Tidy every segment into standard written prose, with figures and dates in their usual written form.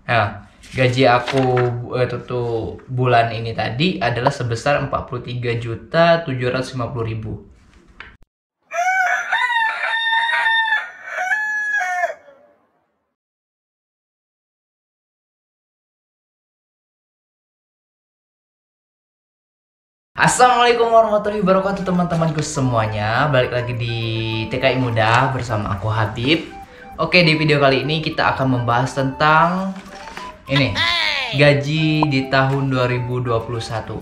Nah, gaji aku itu tuh bulan ini tadi adalah sebesar 43.750.000. Assalamualaikum warahmatullahi wabarakatuh teman-temanku semuanya. Balik lagi di TKI Muda bersama aku Habib. Oke, di video kali ini kita akan membahas tentang ini, gaji di tahun 2021,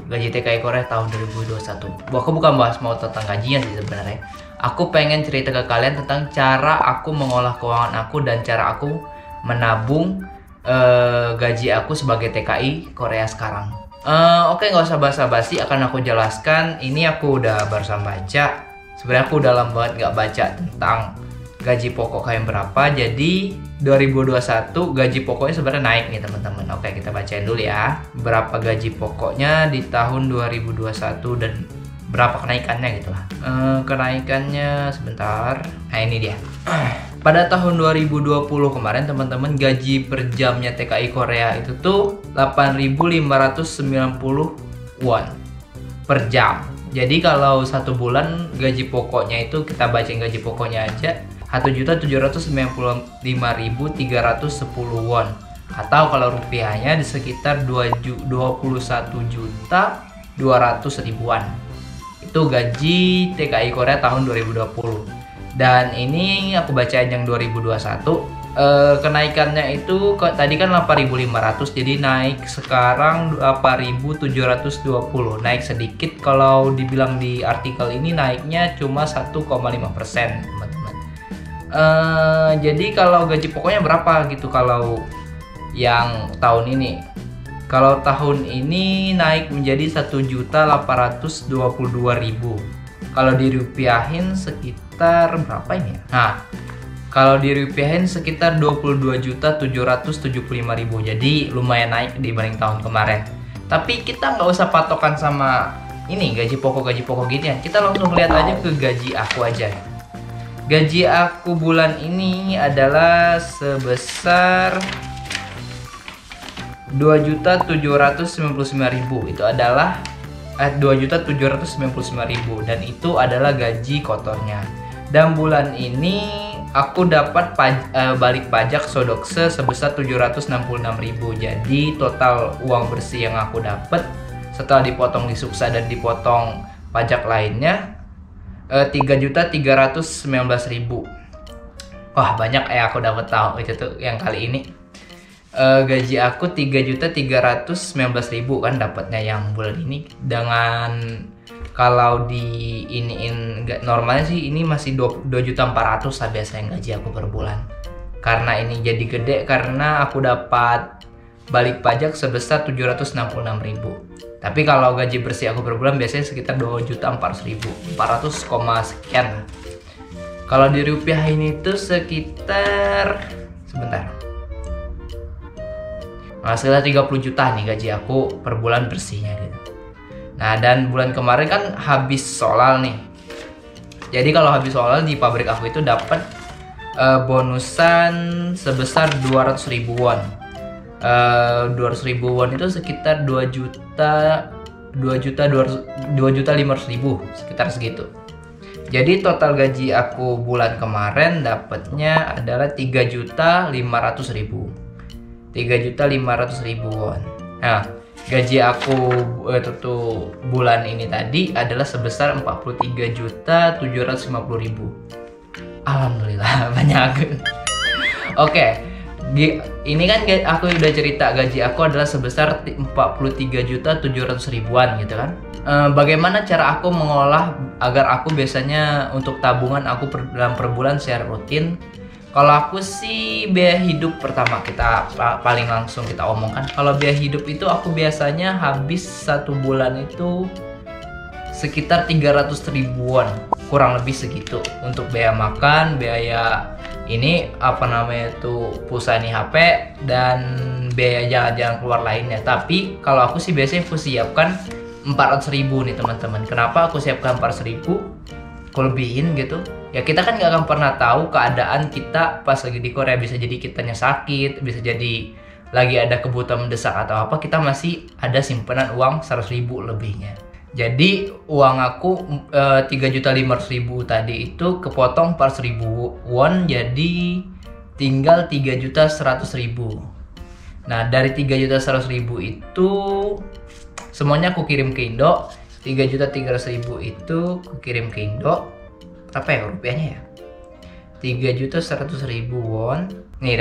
gaji TKI Korea tahun 2021. Aku bukan bahas mau tentang gajinya sih sebenarnya. Aku pengen cerita ke kalian tentang cara aku mengolah keuangan aku dan cara aku menabung gaji aku sebagai TKI Korea sekarang. Oke, nggak usah basa-basi, akan aku jelaskan. Ini aku udah barusan baca. Sebenarnya aku udah lama banget nggak baca tentang gaji pokok kalian berapa. Jadi 2021 gaji pokoknya sebenarnya naik nih teman-teman. Oke, kita bacain dulu ya. Berapa gaji pokoknya di tahun 2021 dan berapa kenaikannya gitu lah. Kenaikannya sebentar. Nah, ini dia. Pada tahun 2020 kemarin teman-teman, gaji per jamnya TKI Korea itu tuh 8.590 won per jam. Jadi kalau satu bulan gaji pokoknya itu, kita bacain gaji pokoknya aja, 1.795.310 won. Atau kalau rupiahnya di sekitar 21.200.000-an. Itu gaji TKI Korea tahun 2020. Dan ini aku bacain yang 2021. Kenaikannya itu tadi kan 8.500, jadi naik sekarang 8.720. Naik sedikit, kalau dibilang di artikel ini naiknya cuma 1,5%, teman-teman. Jadi kalau gaji pokoknya berapa gitu kalau yang tahun ini? Kalau tahun ini naik menjadi 1.822.000. Kalau dirupiahin sekitar berapa ini ya? Nah, kalau dirupiahin sekitar 22.775.000. Jadi lumayan naik dibanding tahun kemarin. Tapi kita nggak usah patokan sama ini gaji pokok gitu ya. Kita langsung lihat aja ke gaji aku aja. Gaji aku bulan ini adalah sebesar 2.799.000. Itu adalah 2.799.000 dan itu adalah gaji kotornya. Dan bulan ini aku dapat balik pajak Sodokse sebesar 766.000. Jadi total uang bersih yang aku dapat setelah dipotong di Suksa dan dipotong pajak lainnya 3.319.000. Wah, banyak ya aku dapat tahu itu tuh yang kali ini. Gaji aku 3.319.000 kan dapatnya yang bulan ini. Dengan kalau di iniin normalnya sih ini masih 2.400.000 lah biasanya gaji aku per bulan. Karena ini jadi gede karena aku dapat balik pajak sebesar 766.000. Tapi kalau gaji bersih aku per bulan biasanya sekitar 2.400.000, 400, sekian. Kalau di rupiah ini tuh sekitar sebentar. Nah, sekitar 30 juta nih gaji aku per bulan bersihnya gitu. Nah, dan bulan kemarin kan habis solal nih. Jadi kalau habis solal di pabrik aku itu dapat bonusan sebesar 200.000 won. 200.000 won itu sekitar 2.500.000, sekitar segitu. Jadi total gaji aku bulan kemarin dapatnya adalah 3.500.000. 3.500.000 won. Nah, gaji aku itu tuh bulan ini tadi adalah sebesar 43.750.000. Alhamdulillah banyak. Oke, ini kan aku udah cerita gaji aku adalah sebesar 43.700.000-an gitu kan. Bagaimana cara aku mengolah agar aku biasanya untuk tabungan aku dalam per bulan secara rutin? Kalau aku sih biaya hidup pertama kita paling langsung kita omongkan. Kalau biaya hidup itu aku biasanya habis satu bulan itu sekitar 300.000 won, kurang lebih segitu untuk biaya makan, biaya ini apa namanya itu pulsa nih HP dan biaya jalan-jalan keluar lainnya. Tapi kalau aku sih biasanya aku siapkan 400.000 nih teman-teman. Kenapa aku siapkan 400.000? Aku lebihin gitu. Ya kita kan nggak akan pernah tahu keadaan kita pas lagi di Korea. Bisa jadi kitanya sakit, bisa jadi lagi ada kebutuhan mendesak atau apa, kita masih ada simpanan uang 100.000 lebihnya. Jadi uang aku 3.500.000 tadi itu kepotong 400.000 won, jadi tinggal 3.100.000. Nah dari 3.100.000 itu semuanya aku kirim ke Indo. 3.300.000 itu aku kirim ke Indo. Berapa ya rupiahnya ya? 3.100.000 won. Nih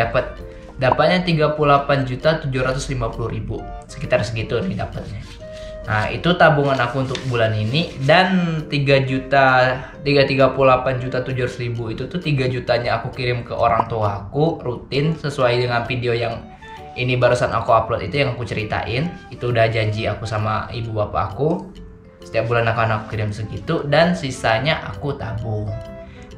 dapatnya 38.750.000, sekitar segitu nih dapatnya. Nah itu tabungan aku untuk bulan ini. Dan 38.700.000 itu tuh 3 jutanya aku kirim ke orang tua aku rutin sesuai dengan video yang ini barusan aku upload itu, yang aku ceritain. Itu udah janji aku sama ibu bapak aku, setiap bulan akan aku kirim segitu, dan sisanya aku tabung.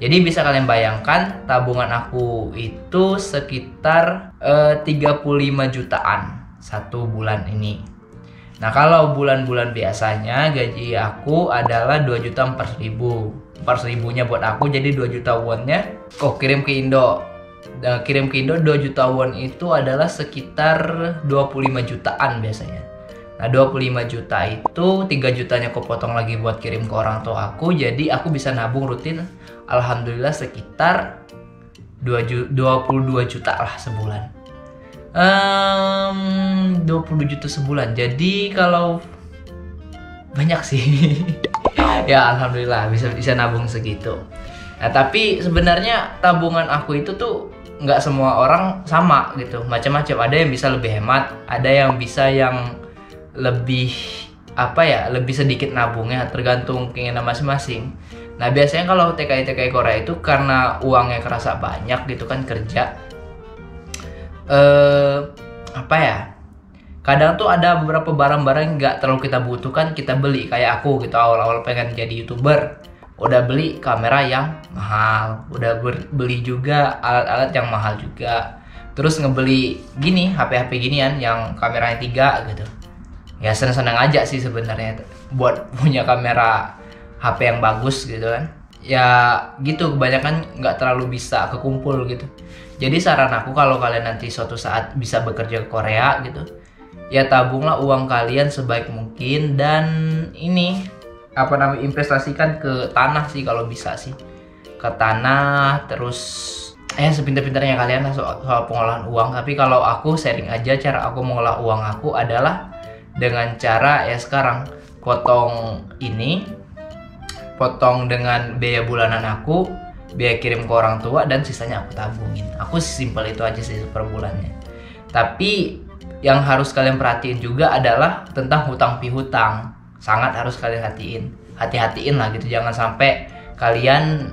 Jadi bisa kalian bayangkan tabungan aku itu sekitar 35 jutaan satu bulan ini. Nah kalau bulan-bulan biasanya gaji aku adalah 2.400.000. 400.000-nya buat aku, jadi 2 juta wonnya kok kirim ke Indo. Kirim ke Indo 2 juta won itu adalah sekitar 25 jutaan biasanya. Nah 25 juta itu 3 jutanya aku potong lagi buat kirim ke orang tua aku. Jadi aku bisa nabung rutin, alhamdulillah sekitar 22 juta lah sebulan. 20 juta sebulan. Jadi kalau banyak sih. Ya alhamdulillah bisa nabung segitu. Nah tapi sebenarnya tabungan aku itu tuh nggak semua orang sama gitu, macam-macam. Ada yang bisa lebih hemat, ada yang bisa yang lebih lebih sedikit nabungnya, tergantung keinginan masing-masing. Nah biasanya kalau TKI Korea itu karena uangnya kerasa banyak gitu kan kerja, kadang tuh ada beberapa barang-barang yang nggak terlalu kita butuhkan kita beli. Kayak aku gitu, awal-awal pengen jadi YouTuber, udah beli kamera yang mahal, udah beli juga alat-alat yang mahal juga, terus ngebeli gini HP ginian yang kameranya 3 gitu. Ya seneng-seneng aja sih sebenarnya buat punya kamera HP yang bagus gitu kan. Ya gitu, kebanyakan nggak terlalu bisa kekumpul gitu. Jadi saran aku kalau kalian nanti suatu saat bisa bekerja ke Korea gitu, ya tabunglah uang kalian sebaik mungkin, dan ini investasikan ke tanah sih kalau bisa sih, ke tanah. Terus sepintar-pintarnya kalian lah soal pengolahan uang. Tapi kalau aku sharing aja, cara aku mengolah uang aku adalah dengan cara sekarang potong dengan biaya bulanan aku, biaya kirim ke orang tua, dan sisanya aku tabungin. Aku simpel itu aja sih per bulannya. Tapi yang harus kalian perhatiin juga adalah tentang hutang pihutang. Sangat harus kalian hati-hatiin lah gitu. Jangan sampai kalian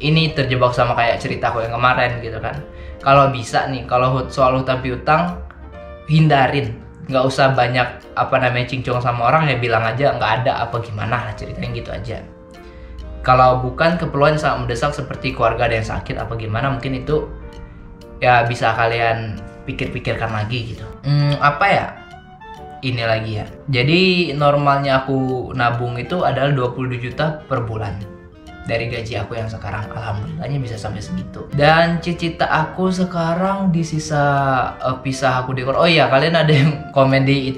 ini terjebak sama kayak cerita aku yang kemarin gitu kan. Kalau bisa nih, kalau soal hutang pihutang hindarin. Nggak usah banyak cincong sama orang, ya bilang aja nggak ada apa gimana lah, ceritanya gitu aja. Kalau bukan keperluan sangat mendesak seperti keluarga ada yang sakit apa gimana, mungkin itu ya bisa kalian pikir-pikirkan lagi gitu. Ini lagi ya. Jadi normalnya aku nabung itu adalah 22 juta per bulan dari gaji aku yang sekarang. Alhamdulillahnya bisa sampai segitu. Dan cita-cita aku sekarang di sisa pisah aku di Korea. Oh iya, kalian ada yang komen di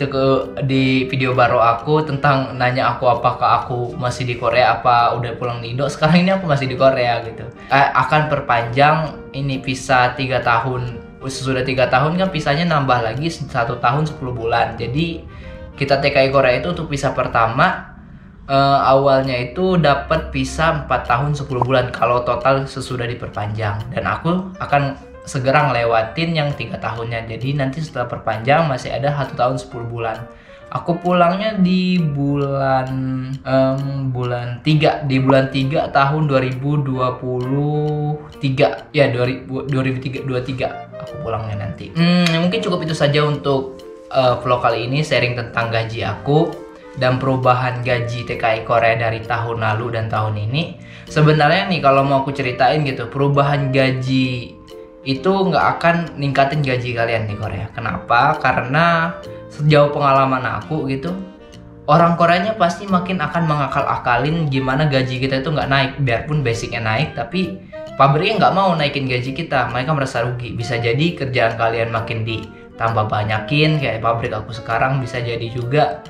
video baru aku tentang nanya aku apakah aku masih di Korea apa udah pulang di Indo. Sekarang ini aku masih di Korea gitu. Akan perpanjang ini pisah 3 tahun. Sesudah 3 tahun kan pisahnya nambah lagi 1 tahun 10 bulan. Jadi kita TKI Korea itu untuk pisah pertama awalnya itu dapat visa 4 tahun 10 bulan kalau total sesudah diperpanjang, dan aku akan segera ngelewatin yang 3 tahunnya. Jadi nanti setelah perpanjang masih ada 1 tahun 10 bulan. Aku pulangnya di bulan 3 tahun 2023 ya, 2023 aku pulangnya nanti. Mungkin cukup itu saja untuk vlog kali ini, sharing tentang gaji aku dan perubahan gaji TKI Korea dari tahun lalu dan tahun ini. Sebenarnya nih kalau mau aku ceritain gitu, perubahan gaji itu nggak akan ningkatin gaji kalian di Korea. Kenapa? Karena sejauh pengalaman aku gitu, orang Koreanya pasti makin akan mengakal-akalin gimana gaji kita itu nggak naik. Biarpun basicnya naik, tapi pabriknya nggak mau naikin gaji kita. Mereka merasa rugi. Bisa jadi kerjaan kalian makin tambah banyakin kayak pabrik aku sekarang, bisa jadi juga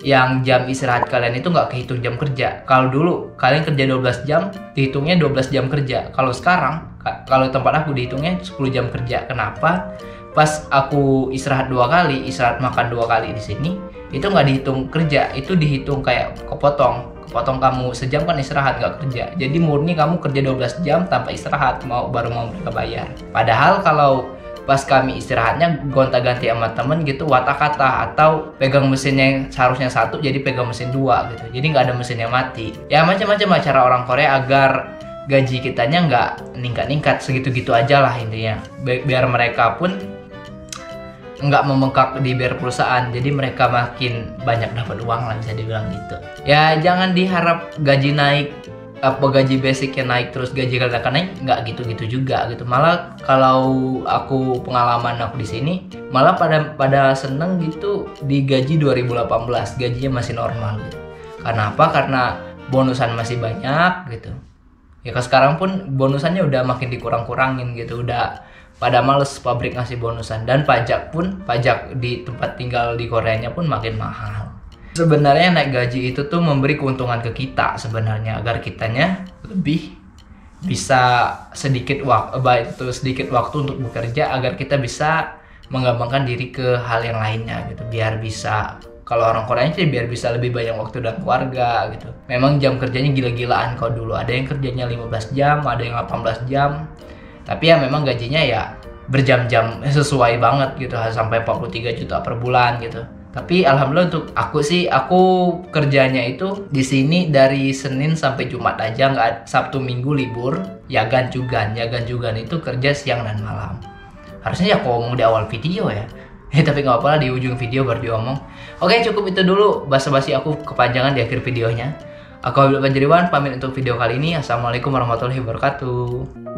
yang jam istirahat kalian itu nggak kehitung jam kerja. Kalau dulu kalian kerja 12 jam, dihitungnya 12 jam kerja. Kalau sekarang, kalau tempat aku dihitungnya 10 jam kerja. Kenapa? Pas aku istirahat 2 kali, istirahat makan 2 kali di sini, itu nggak dihitung kerja, itu dihitung kayak kepotong kamu sejam kan istirahat nggak kerja. Jadi murni kamu kerja 12 jam tanpa istirahat, baru mau mereka bayar. Padahal kalau pas kami istirahatnya gonta-ganti sama temen gitu, watak-kata, atau pegang mesinnya yang seharusnya satu jadi pegang mesin 2 gitu, jadi nggak ada mesin yang mati. Ya macam-macam cara orang Korea agar gaji kitanya nggak ningkat-ningkat, segitu-gitu aja lah intinya, biar mereka pun nggak membengkak di biar perusahaan, jadi mereka makin banyak dapat uang lah, bisa dibilang gitu. Ya jangan diharap gaji naik, gaji basicnya naik terus gaji kalian akan naik, nggak gitu-gitu juga gitu. Malah kalau aku pengalaman aku di sini, malah pada seneng gitu di gaji 2018, gajinya masih normal gitu. Karena apa? Karena bonusan masih banyak gitu. Ya sekarang pun bonusannya udah makin dikurang-kurangin gitu, udah pada males pabrik ngasih bonusan. Dan pajak di tempat tinggal di Koreanya pun makin mahal. Sebenarnya naik gaji itu tuh memberi keuntungan ke kita sebenarnya, agar kitanya lebih bisa sedikit waktu untuk bekerja, agar kita bisa mengembangkan diri ke hal yang lainnya gitu, biar bisa, kalau orang Korea sih biar bisa lebih banyak waktu dan keluarga gitu. Memang jam kerjanya gila-gilaan, kalau dulu ada yang kerjanya 15 jam, ada yang 18 jam. Tapi ya memang gajinya ya berjam-jam, sesuai banget gitu, sampai 43 juta per bulan gitu. Tapi alhamdulillah untuk aku sih, aku kerjanya itu di sini dari Senin sampai Jumat aja, nggak Sabtu Minggu libur. Yagan jugan itu kerja siang dan malam. Harusnya ya aku ngomong di awal video ya. Tapi nggak apa-apa lah, di ujung video baru diomong. Oke, cukup itu dulu basa-basi aku, kepanjangan di akhir videonya. Aku Habib Panjariwan, pamit untuk video kali ini. Assalamualaikum warahmatullahi wabarakatuh.